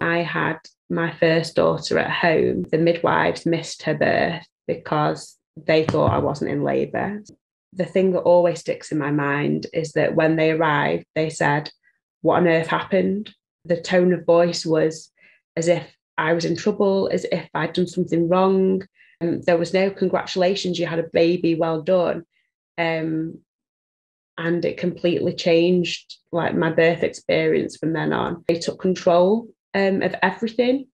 I had my first daughter at home, the midwives missed her birth because they thought I wasn't in labour. The thing that always sticks in my mind is that when they arrived, they said, "What on earth happened?" The tone of voice was as if I was in trouble, as if I'd done something wrong. There was no congratulations, you had a baby, well done. And it completely changed like my birth experience from then on. They took control of everything.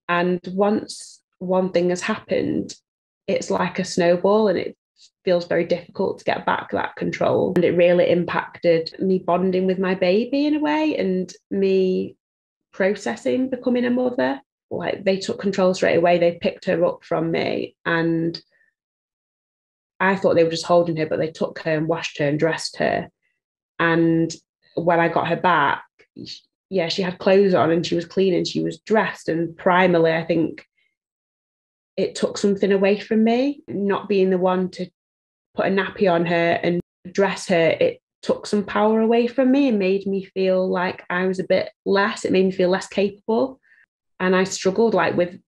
And once one thing has happened, it's like a snowball and it feels very difficult to get back that control. And it really impacted me bonding with my baby in a way and me processing becoming a mother. Like they took control straight away. They picked her up from me and I thought they were just holding her, but they took her and washed her and dressed her. And when I got her back, yeah, she had clothes on and she was clean and she was dressed. And primarily, I think it took something away from me, not being the one to put a nappy on her and dress her. It took some power away from me and made me feel like I was a bit less. It made me feel less capable. And I struggled like with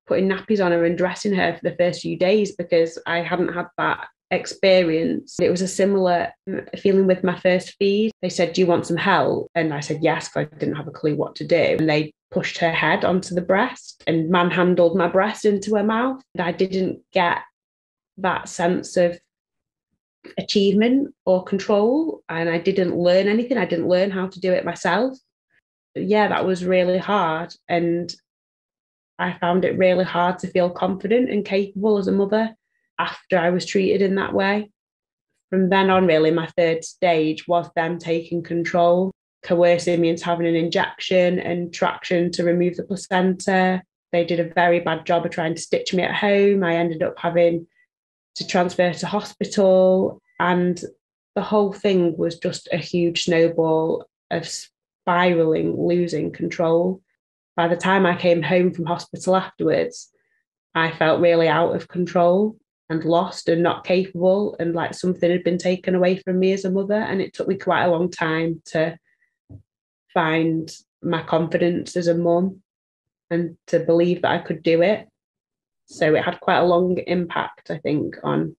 putting nappies on her and dressing her for the first few days because I hadn't had that experience. It was a similar feeling with my first feed. They said, "Do you want some help?" And I said yes, because I didn't have a clue what to do. And they pushed her head onto the breast and manhandled my breast into her mouth. And I didn't get that sense of achievement or control. And I didn't learn anything. I didn't learn how to do it myself. Yeah, that was really hard. And I found it really hard to feel confident and capable as a mother after I was treated in that way. From then on, really, my third stage was them taking control, coercing me into having an injection and traction to remove the placenta. They did a very bad job of trying to stitch me at home. I ended up having to transfer to hospital. And the whole thing was just a huge snowball of spiraling, losing control. By the time I came home from hospital afterwards, I felt really out of control and lost and not capable, and like something had been taken away from me as a mother. And it took me quite a long time to find my confidence as a mum and to believe that I could do it. So it had quite a long impact, I think, on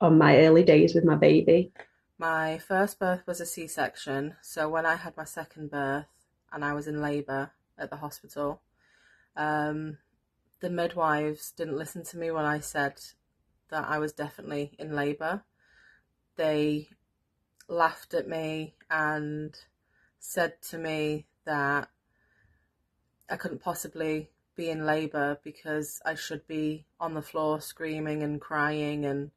my early days with my baby. My first birth was a C-section, so when I had my second birth and I was in labour at the hospital, the midwives didn't listen to me when I said that I was definitely in labour. They laughed at me and said to me that I couldn't possibly be in labour because I should be on the floor screaming and crying, and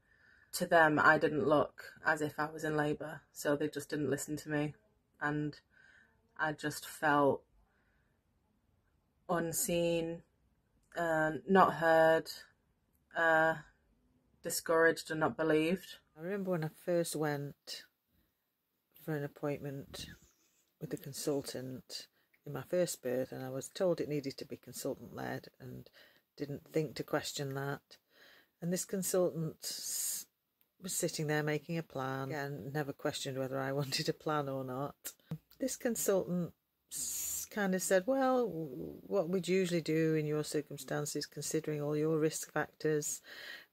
to them I didn't look as if I was in labour, so they just didn't listen to me, and I just felt unseen, not heard, discouraged and not believed. I remember when I first went for an appointment with the consultant in my first birth, and I was told it needed to be consultant led and didn't think to question that. And this consultant was sitting there making a plan. Again, never questioned whether I wanted a plan or not. This consultant kind of said, well, what we'd usually do in your circumstances, considering all your risk factors,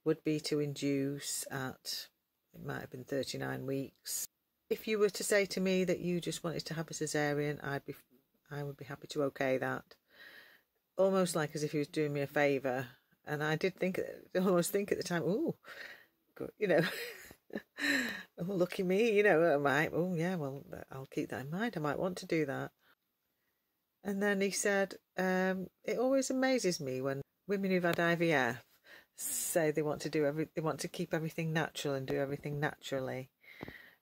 would be to induce at, it might have been 39 weeks. If you were to say to me that you just wanted to have a cesarean, I would be happy to okay that. Almost like as if he was doing me a favour. And I did almost think at the time, oh, good, oh, lucky me, I might, oh yeah, well, I'll keep that in mind. I might want to do that. And then he said, it always amazes me when women who've had IVF say they want to keep everything natural and do everything naturally.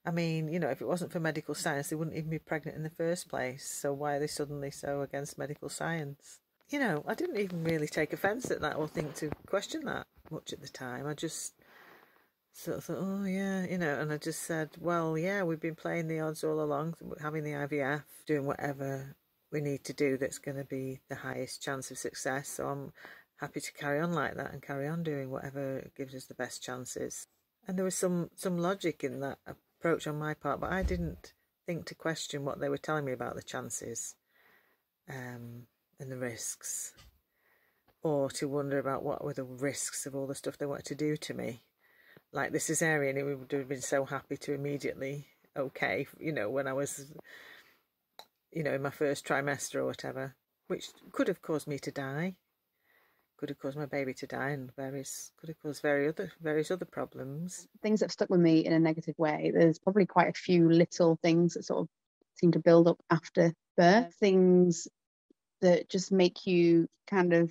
I mean, if it wasn't for medical science, they wouldn't even be pregnant in the first place. So why are they suddenly so against medical science? I didn't even really take offence at that or think to question that much at the time. I just sort of thought, oh yeah, and I just said, well, yeah, we've been playing the odds all along, having the IVF, doing whatever we need to do that's going to be the highest chance of success. So I'm happy to carry on like that and carry on doing whatever gives us the best chances. And there was some logic in that approach on my part, but I didn't think to question what they were telling me about the chances. and the risks, or to wonder about what were the risks of all the stuff they wanted to do to me. Like the cesarean, it would have been so happy to immediately, okay, you know, when I was, you know, in my first trimester or whatever, which could have caused me to die, could have caused my baby to die, and could have caused various other problems. Things that have stuck with me in a negative way, there's probably quite a few little things that sort of seem to build up after birth, things that just make you kind of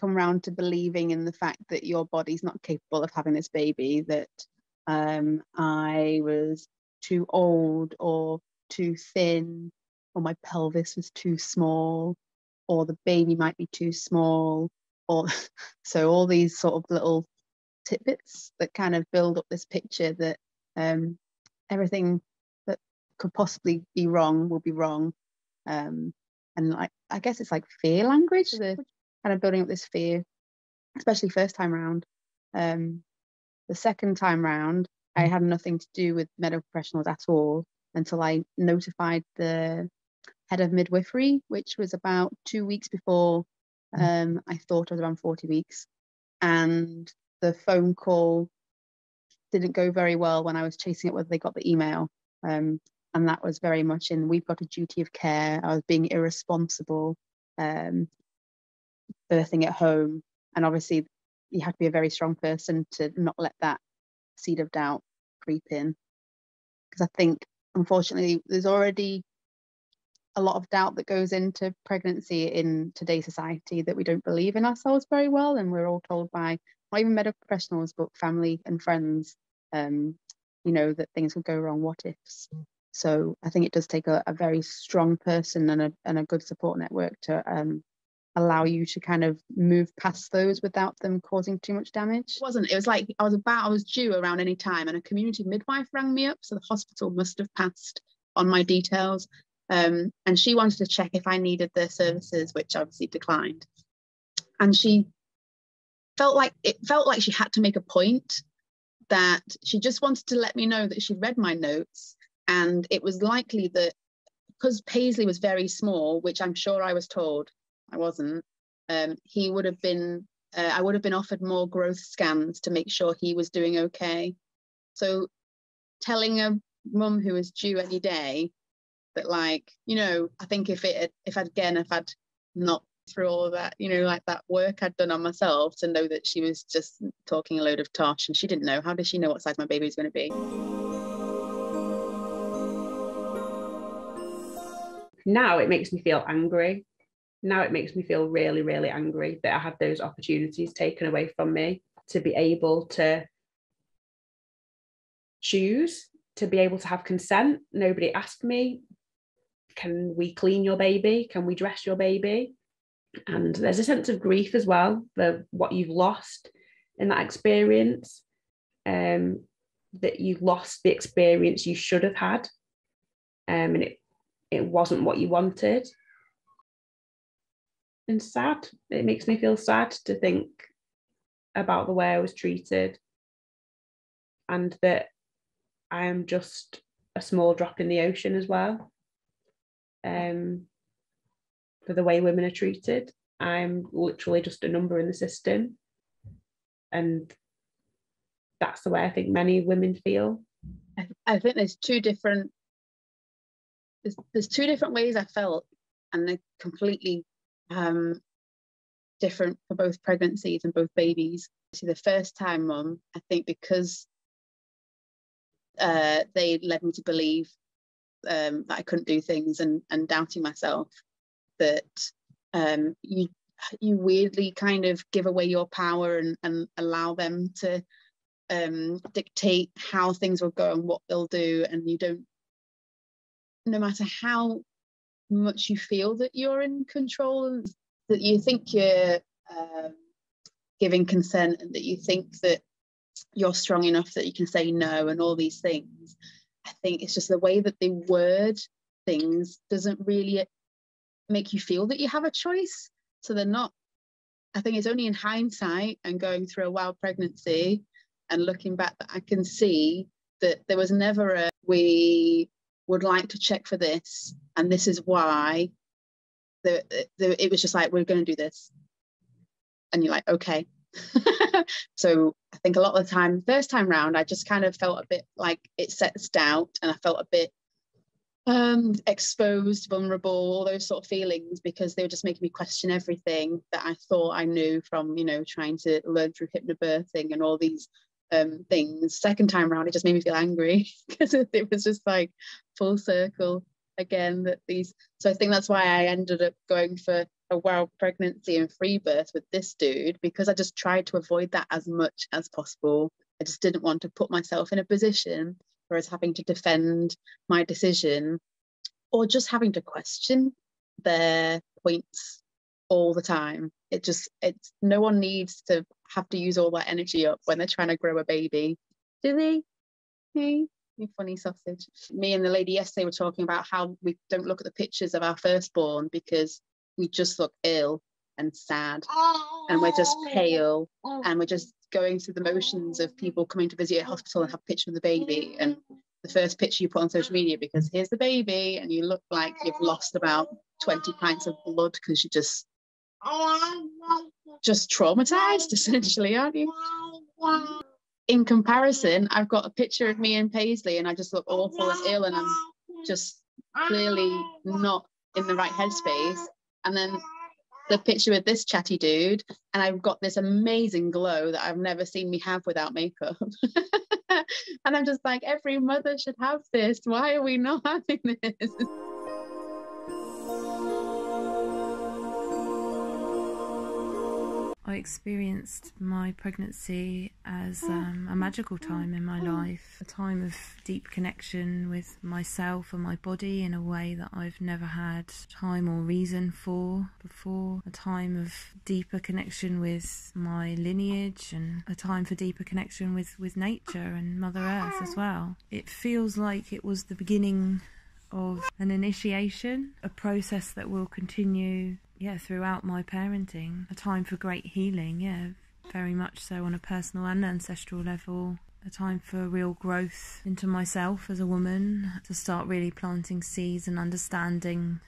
come round to believing in the fact that your body's not capable of having this baby, that I was too old or too thin, or my pelvis was too small, or the baby might be too small, or so all these sort of little tidbits that kind of build up this picture that everything that could possibly be wrong will be wrong. And like, I guess it's like fear language, the kind of building up this fear, especially first time round. The second time round, I had nothing to do with medical professionals at all until I notified the head of midwifery, which was about 2 weeks before I thought I was around 40 weeks. And the phone call didn't go very well when I was chasing up whether they got the email. And that was very much in, we've got a duty of care. I was being irresponsible, birthing at home. And obviously you have to be a very strong person to not let that seed of doubt creep in. Because I think, unfortunately, there's already a lot of doubt that goes into pregnancy in today's society, that we don't believe in ourselves very well. And we're all told by, not even medical professionals, but family and friends, you know, that things could go wrong, what ifs. So I think it does take a very strong person and a good support network to allow you to kind of move past those without them causing too much damage. It was like I was due around any time, and a community midwife rang me up, so the hospital must have passed on my details, and she wanted to check if I needed their services, which I obviously declined. And she felt like she had to make a point, that she just wanted to let me know that she'd read my notes, and it was likely that because Paisley was very small, which I'm sure I was told I wasn't, he would have been, I would have been offered more growth scans to make sure he was doing okay. So telling a mum who was due any day that, like, you know, I think if I'd not through all of that, you know, like that work I'd done on myself, to know that she was just talking a load of tosh, and she didn't know. How did she know what size my baby was going to be? Now it makes me feel angry. Now it makes me feel really, really angry that I had those opportunities taken away from me, to be able to choose, to be able to have consent. Nobody asked me, can we clean your baby? Can we dress your baby? And there's a sense of grief as well for what you've lost in that experience, that you've lost the experience you should have had, and it wasn't what you wanted. And sad. It makes me feel sad to think about the way I was treated, and that I am just a small drop in the ocean as well, for the way women are treated. I'm literally just a number in the system, and that's the way I think many women feel. I think there's two different ways I felt, and they're completely different for both pregnancies and both babies. So the first time mum, I think because they led me to believe that I couldn't do things, and doubting myself, that you weirdly kind of give away your power and allow them to dictate how things will go and what they'll do, and you don't, no matter how much you feel that you're in control, and that you think you're giving consent, and that you think that you're strong enough that you can say no, and all these things. I think it's just the way that they word things doesn't really make you feel that you have a choice. So they're not, I think it's only in hindsight and going through a wild pregnancy and looking back that I can see that there was never we would like to check for this, and this is why. it was just like, we're going to do this, and you're like, okay. So I think a lot of the time, first time round, I just kind of felt a bit like it sets doubt, and I felt a bit exposed, vulnerable, all those sort of feelings, because they were just making me question everything that I thought I knew from, you know, trying to learn through hypnobirthing and all these things. Second time around, it just made me feel angry because it was just like full circle again, that these. So I think that's why I ended up going for a wild pregnancy and free birth with this dude, because I just tried to avoid that as much as possible. I just didn't want to put myself in a position where I was having to defend my decision, or just having to question their points all the time. It's no one needs to have to use all that energy up when they're trying to grow a baby, do they? Hey, you funny sausage. Me and the lady yesterday were talking about how we don't look at the pictures of our firstborn because we just look ill and sad, and we're just pale, and we're just going through the motions of people coming to visit a hospital and have a picture of the baby, and the first picture you put on social media, because here's the baby, and you look like you've lost about 20 pints of blood because you're just traumatized, essentially, aren't you? In comparison, I've got a picture of me and Paisley, and I just look awful and ill, and I'm just clearly not in the right headspace. And then the picture with this chatty dude, and I've got this amazing glow that I've never seen me have without makeup. And I'm just like, every mother should have this. Why are we not having this? I experienced my pregnancy as a magical time in my life, a time of deep connection with myself and my body in a way that I've never had time or reason for before, a time of deeper connection with my lineage, and a time for deeper connection with nature and Mother Earth as well. It feels like it was the beginning of an initiation, a process that will continue throughout my parenting, a time for great healing, very much so on a personal and ancestral level, a time for real growth into myself as a woman, to start really planting seeds and understanding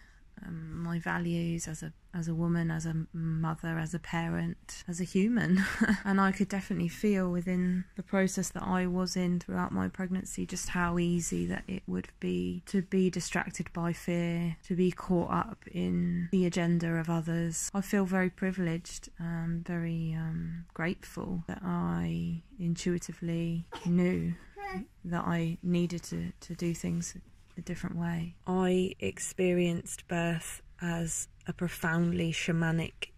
my values as a woman, as a mother, as a parent, as a human. And I could definitely feel within the process that I was in throughout my pregnancy just how easy that it would be to be distracted by fear, to be caught up in the agenda of others. I feel very privileged, very grateful that I intuitively knew that I needed to do things a different way. I experienced birth as a profoundly shamanic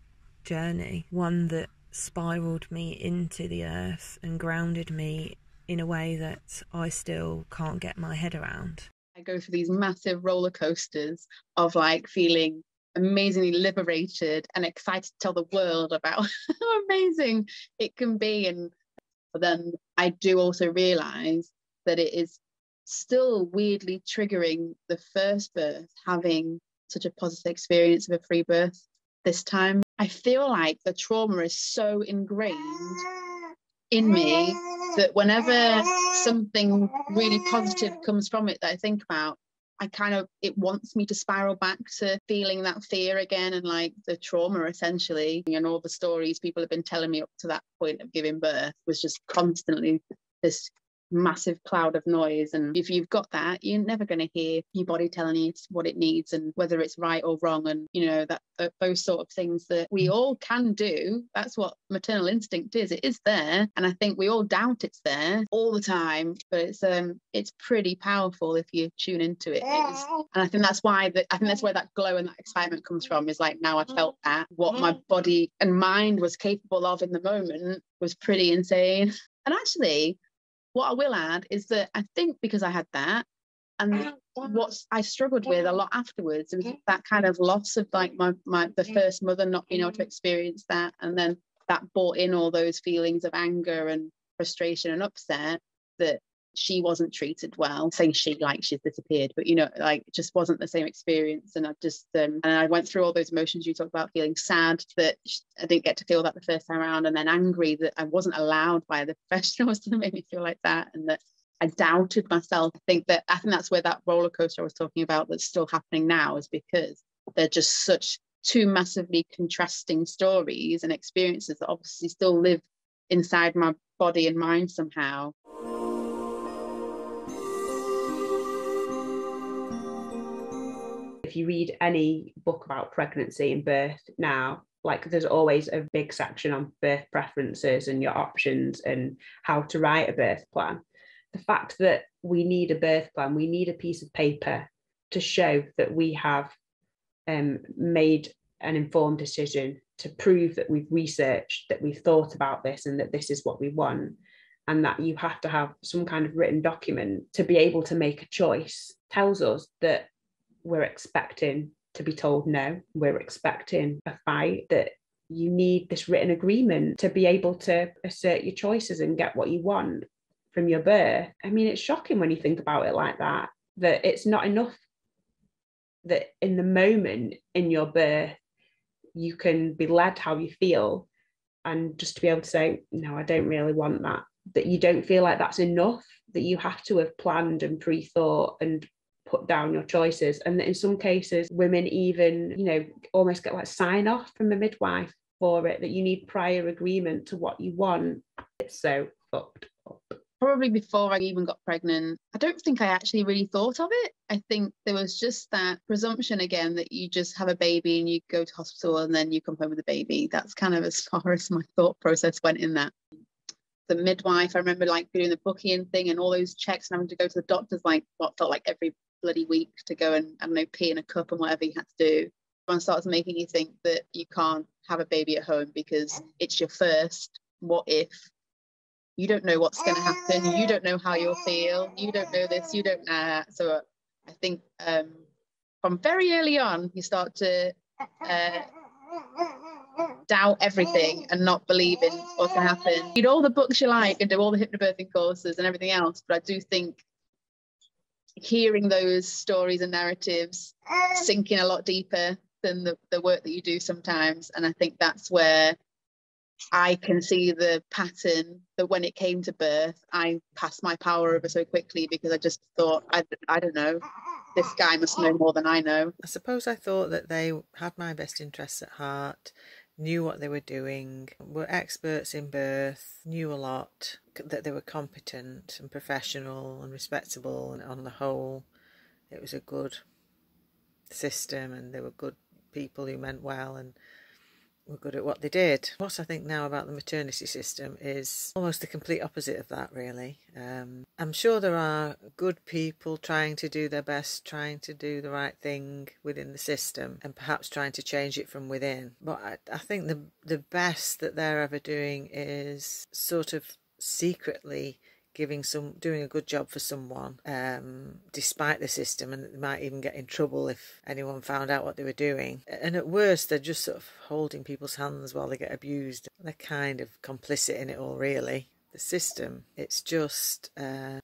journey, one that spiraled me into the earth and grounded me in a way that I still can't get my head around. I go through these massive roller coasters of like feeling amazingly liberated and excited to tell the world about how amazing it can be. But then I do also realise that it is still weirdly triggering the first birth, having such a positive experience of a free birth this time. I feel like the trauma is so ingrained in me that whenever something really positive comes from it that I think about, it wants me to spiral back to feeling that fear again, and like the trauma essentially, and all the stories people have been telling me up to that point of giving birth was just constantly this massive cloud of noise. And if you've got that, you're never going to hear your body telling you what it needs and whether it's right or wrong, and that those sort of things that we all can do. That's what maternal instinct is. It is there, and I think we all doubt it's there all the time, but it's pretty powerful if you tune into it. And I think that's why where that glow and that excitement comes from, is like, now I felt that what my body and mind was capable of in the moment was pretty insane. And actually, what I will add is that I think because I had that, and what I struggled with a lot afterwards, it was that kind of loss of like the first mother not being able to experience that, and then that brought in all those feelings of anger and frustration and upset that she wasn't treated well. Saying she, like she's disappeared, but like it just wasn't the same experience. And I just and I went through all those emotions you talked about, feeling sad that I didn't get to feel that the first time around, and then angry that I wasn't allowed by the professionals to make me feel like that, and that I doubted myself. I think that's where that roller coaster I was talking about that's still happening now, is because they're just such two massively contrasting stories and experiences that obviously still live inside my body and mind somehow. If you read any book about pregnancy and birth now, like there's always a big section on birth preferences and your options and how to write a birth plan. The fact that we need a birth plan, we need a piece of paper to show that we have made an informed decision, to prove that we've researched, that we've thought about this and that this is what we want, and that you have to have some kind of written document to be able to make a choice, tells us that we're expecting to be told no, we're expecting a fight, that you need this written agreement to be able to assert your choices and get what you want from your birth. I mean, it's shocking when you think about it like that, that it's not enough that in the moment in your birth, you can be led how you feel, and just to be able to say, no, I don't really want that, that you don't feel like that's enough, that you have to have planned and pre-thought and put down your choices. And in some cases, women even, almost get like sign off from a midwife for it, that you need prior agreement to what you want. It's so fucked up. Probably before I even got pregnant, I don't think I actually really thought of it. I think there was just that presumption again that you just have a baby and you go to hospital and then you come home with a baby. That's kind of as far as my thought process went in that. The midwife, I remember like doing the booking thing and all those checks and having to go to the doctors like what felt like every bloody week to go and, I don't know, pee in a cup and whatever you had to do. Everyone starts making you think that you can't have a baby at home because it's your first. What if? You don't know what's going to happen. You don't know how you'll feel. You don't know this. You don't know that. So I think from very early on, you start to doubt everything and not believe in what's going to happen. Read all the books you like and do all the hypnobirthing courses and everything else. But I do think hearing those stories and narratives sink in a lot deeper than the work that you do sometimes. And I think that's where I can see the pattern that when it came to birth, I passed my power over so quickly because I just thought, I don't know, this guy must know more than I know. I suppose I thought that they had my best interests at heart, knew what they were doing, were experts in birth, knew a lot, that they were competent and professional and respectable, and on the whole, it was a good system and they were good people who meant well and were good at what they did. What I think now about the maternity system is almost the complete opposite of that, really. I'm sure there are good people trying to do their best, trying to do the right thing within the system and perhaps trying to change it from within. But I think the best that they're ever doing is sort of secretly doing a good job for someone, despite the system, and they might even get in trouble if anyone found out what they were doing. And at worst, they're just sort of holding people's hands while they get abused. They're kind of complicit in it all, really. The system, it's just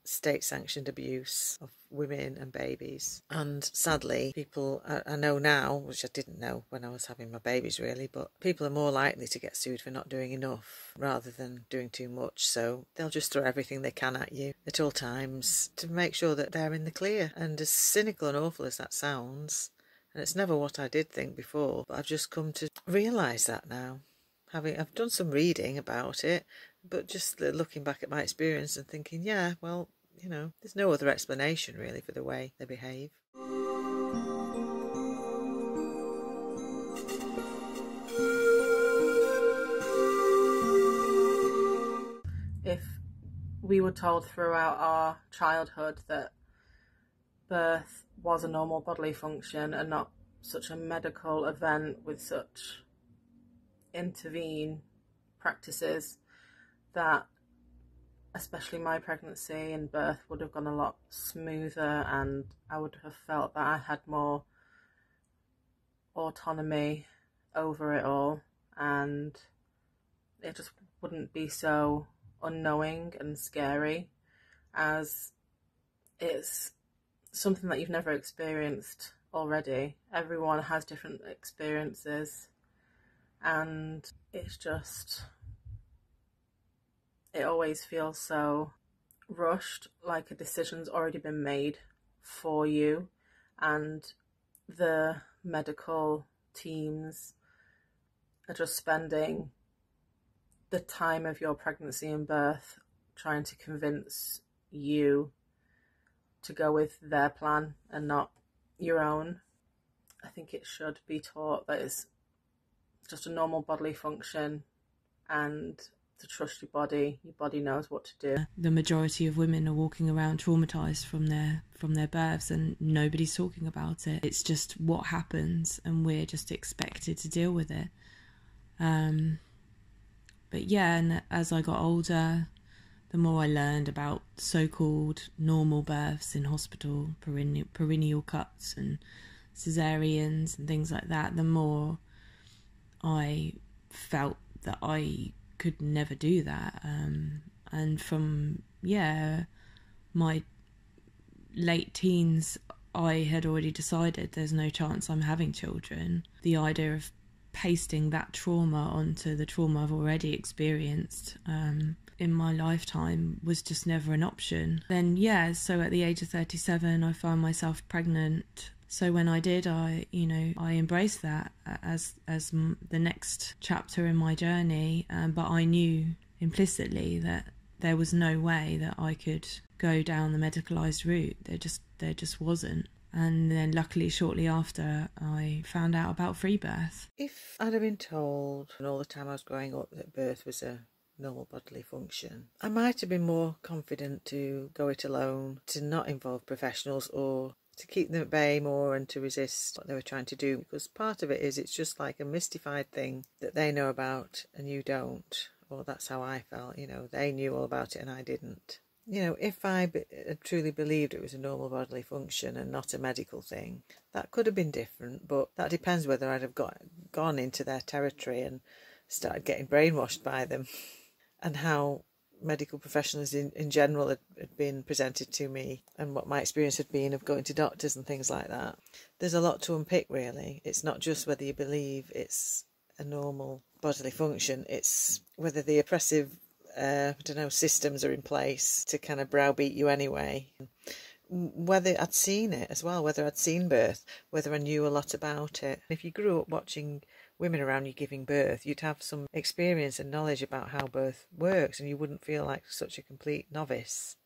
state-sanctioned abuse of women and babies. And sadly, people, I know now, which I didn't know when I was having my babies really, but people are more likely to get sued for not doing enough rather than doing too much. So they'll just throw everything they can at you at all times to make sure that they're in the clear. And as cynical and awful as that sounds, and it's never what I did think before, but I've just come to realise that now. I've done some reading about it, but just looking back at my experience and thinking, yeah, well, there's no other explanation really for the way they behave. If we were told throughout our childhood that birth was a normal bodily function and not such a medical event with such intervene practices, that especially my pregnancy and birth would have gone a lot smoother and I would have felt that I had more autonomy over it all and it just wouldn't be so unknowing and scary, as it's something that you've never experienced already. Everyone has different experiences and it's just, it always feels so rushed, like a decision's already been made for you, and the medical teens are just spending the time of your pregnancy and birth trying to convince you to go with their plan and not your own. I think it should be taught that it's just a normal bodily function and to trust your body knows what to do. The majority of women are walking around traumatized from their births, and nobody's talking about it. It's just what happens, and we're just expected to deal with it. But yeah, and as I got older, the more I learned about so-called normal births in hospital, perineal cuts and cesareans and things like that, the more I felt that I could never do that. And from, my late teens, I had already decided there's no chance I'm having children. The idea of pasting that trauma onto the trauma I've already experienced in my lifetime was just never an option. Then so at the age of 37 I found myself pregnant. So when I did, I embraced that as the next chapter in my journey, but I knew implicitly that there was no way that I could go down the medicalised route. There just wasn't. And then luckily shortly after I found out about free birth. If I'd have been told and all the time I was growing up that birth was a normal bodily function, I might have been more confident to go it alone, to not involve professionals, or to keep them at bay more and to resist what they were trying to do. Because part of it is it's just like a mystified thing that they know about and you don't. Or that's how I felt, they knew all about it and I didn't. If I had truly believed it was a normal bodily function and not a medical thing, that could have been different, but that depends whether I'd have gone into their territory and started getting brainwashed by them, and how medical professionals in general had been presented to me, and what my experience had been of going to doctors and things like that. There's a lot to unpick, really. It's not just whether you believe it's a normal bodily function, it's whether the oppressive systems are in place to kind of browbeat you anyway. Whether I'd seen it as well, whether I'd seen birth, whether I knew a lot about it. If you grew up watching women around you giving birth, you'd have some experience and knowledge about how birth works, and you wouldn't feel like such a complete novice.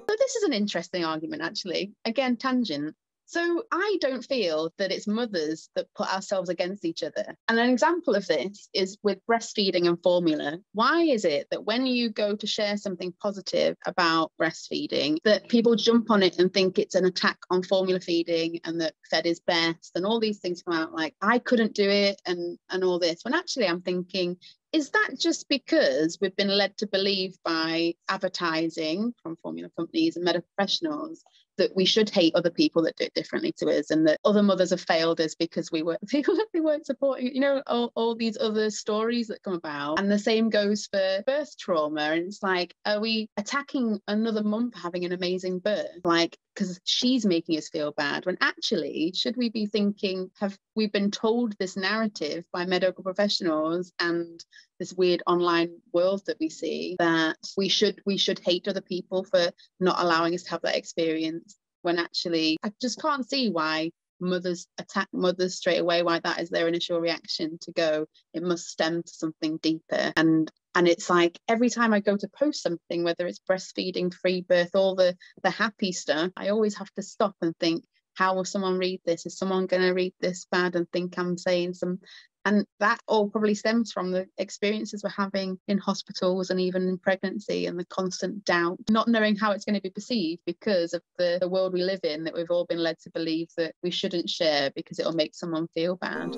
So this is an interesting argument, actually. Again, tangent. So I don't feel that it's mothers that put ourselves against each other. And an example of this is with breastfeeding and formula. Why is it that when you go to share something positive about breastfeeding, that people jump on it and think it's an attack on formula feeding and that fed is best and all these things come out like, I couldn't do it and all this. When actually I'm thinking, is that just because we've been led to believe by advertising from formula companies and medical professionals that we should hate other people that do it differently to us, and that other mothers have failed us because we weren't supporting, all these other stories that come about? And the same goes for birth trauma. And it's like, are we attacking another mum for having an amazing birth? Like, because she's making us feel bad, when actually, should we be thinking, have we been told this narrative by medical professionals and this weird online world that we see, that we should hate other people for not allowing us to have that experience, when actually I just can't see why mothers attack mothers straight away, why that is their initial reaction to go, it must stem to something deeper. And it's like every time I go to post something, whether it's breastfeeding, free birth, all the happy stuff, I always have to stop and think, how will someone read this? Is someone going to read this bad and think I'm saying some? And that all probably stems from the experiences we're having in hospitals and even in pregnancy, and the constant doubt, not knowing how it's going to be perceived because of the world we live in, that we've all been led to believe that we shouldn't share because it'll make someone feel bad.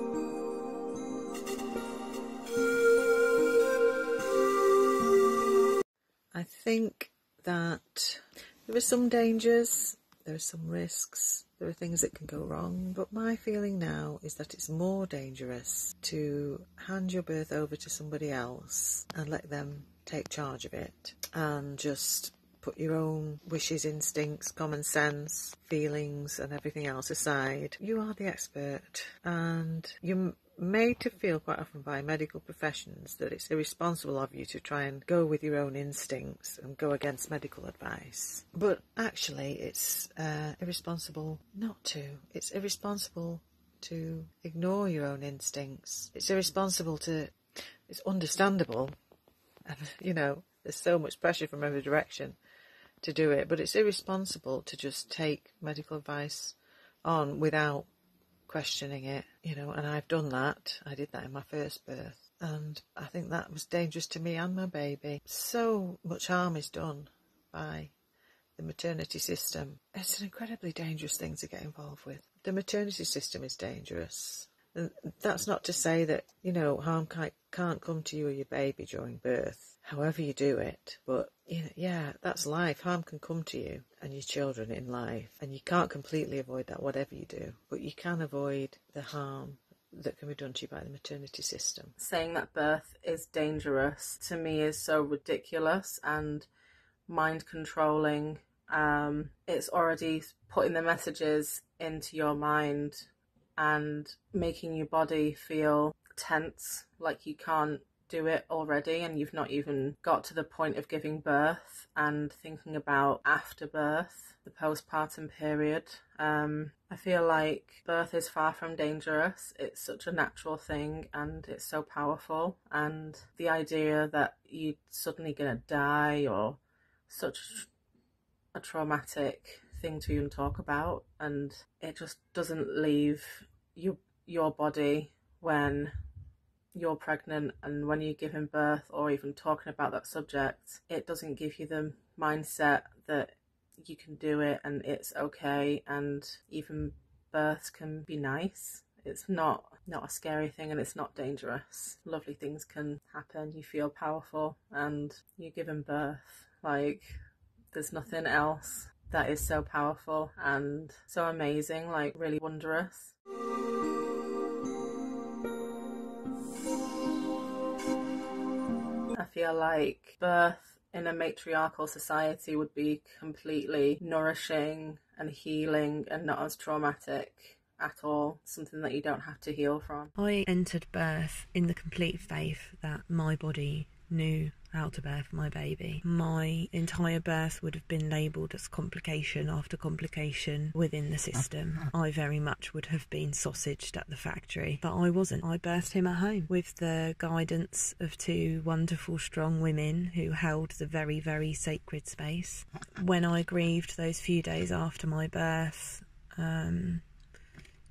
I think that there are some dangers, there are some risks, there are things that can go wrong, but my feeling now is that it's more dangerous to hand your birth over to somebody else and let them take charge of it and just put your own wishes, instincts, common sense, feelings and everything else aside. You are the expert, and you're made to feel quite often by medical professions that it's irresponsible of you to try and go with your own instincts and go against medical advice. But actually it's irresponsible not to. It's irresponsible to ignore your own instincts. It's irresponsible to... It's understandable. And, you know, there's so much pressure from every direction to do it, but it's irresponsible to just take medical advice on without questioning it, you know, and I've done that. I did that in my first birth, and I think that was dangerous to me and my baby. So much harm is done by the maternity system. It's an incredibly dangerous thing to get involved with. The maternity system is dangerous. And that's not to say that, you know, harm can't come to you or your baby during birth, however you do it. But, you know, yeah, that's life. Harm can come to you and your children in life. And you can't completely avoid that, whatever you do. But you can avoid the harm that can be done to you by the maternity system. Saying that birth is dangerous, to me, is so ridiculous and mind-controlling. It's already putting the messages into your mind and making your body feel tense, like you can't do it already and you've not even got to the point of giving birth, and thinking about after birth, the postpartum period. I feel like birth is far from dangerous. It's such a natural thing and it's so powerful, and the idea that you're suddenly gonna die, or such a traumatic thing to even talk about, and it just doesn't leave your body when you're pregnant and when you're giving birth, or even talking about that subject. It doesn't give you the mindset that you can do it and it's okay, and even births can be nice. It's not a scary thing, and it's not dangerous. Lovely things can happen. You feel powerful and you're giving birth. Like, there's nothing else that is so powerful and so amazing, like really wondrous. I feel like birth in a matriarchal society would be completely nourishing and healing and not as traumatic at all, something that you don't have to heal from. I entered birth in the complete faith that my body knew how to bear for my baby. My entire birth would have been labelled as complication after complication within the system. I very much would have been sausaged at the factory, but I wasn't. I birthed him at home with the guidance of two wonderful, strong women who held the very, very sacred space. When I grieved those few days after my birth,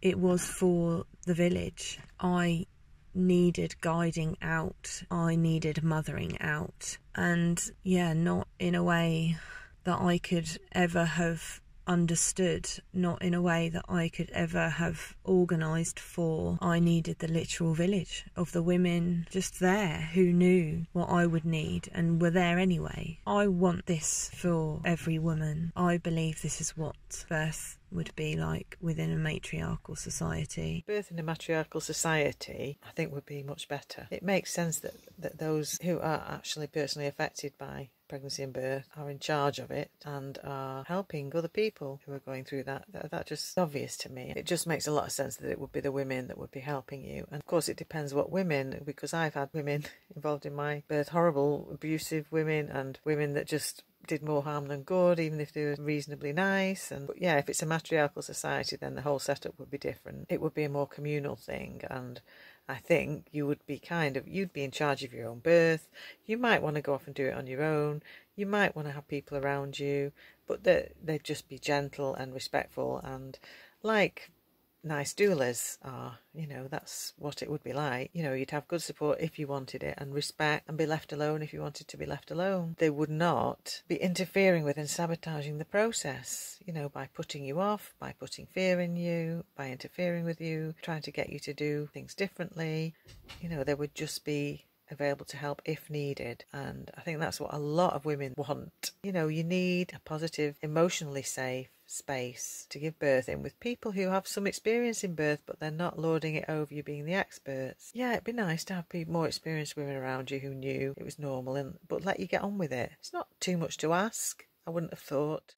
it was for the village. I needed guiding out, I needed mothering out, and yeah, not in a way that I could ever have understood, not in a way that I could ever have organised for. I needed the literal village of the women just there who knew what I would need and were there anyway. I want this for every woman. I believe this is what birth would be like within a matriarchal society. Birth in a matriarchal society, I think, would be much better. It makes sense that those who are actually personally affected by pregnancy and birth are in charge of it and are helping other people who are going through that. That's just obvious to me. It just makes a lot of sense that it would be the women that would be helping you. And of course it depends what women, because I've had women involved in my birth, horrible, abusive women, and women that just did more harm than good, even if they were reasonably nice. But yeah, if it's a matriarchal society, then the whole setup would be different. It would be a more communal thing, and I think you would be you'd be in charge of your own birth. You might want to go off and do it on your own. You might want to have people around you, but they'd just be gentle and respectful, and like nice doulas are, that's what it would be like. You'd have good support if you wanted it, and respect, and be left alone if you wanted to be left alone. They would not be interfering with and sabotaging the process, by putting you off, by putting fear in you, by interfering with you, trying to get you to do things differently. They would just be available to help if needed, and I think that's what a lot of women want. You need a positive, emotionally safe space to give birth in with people who have some experience in birth, but they're not lording it over you being the experts. Yeah, it'd be nice to have more experienced women around you who knew it was normal, but let you get on with it. It's not too much to ask, I wouldn't have thought.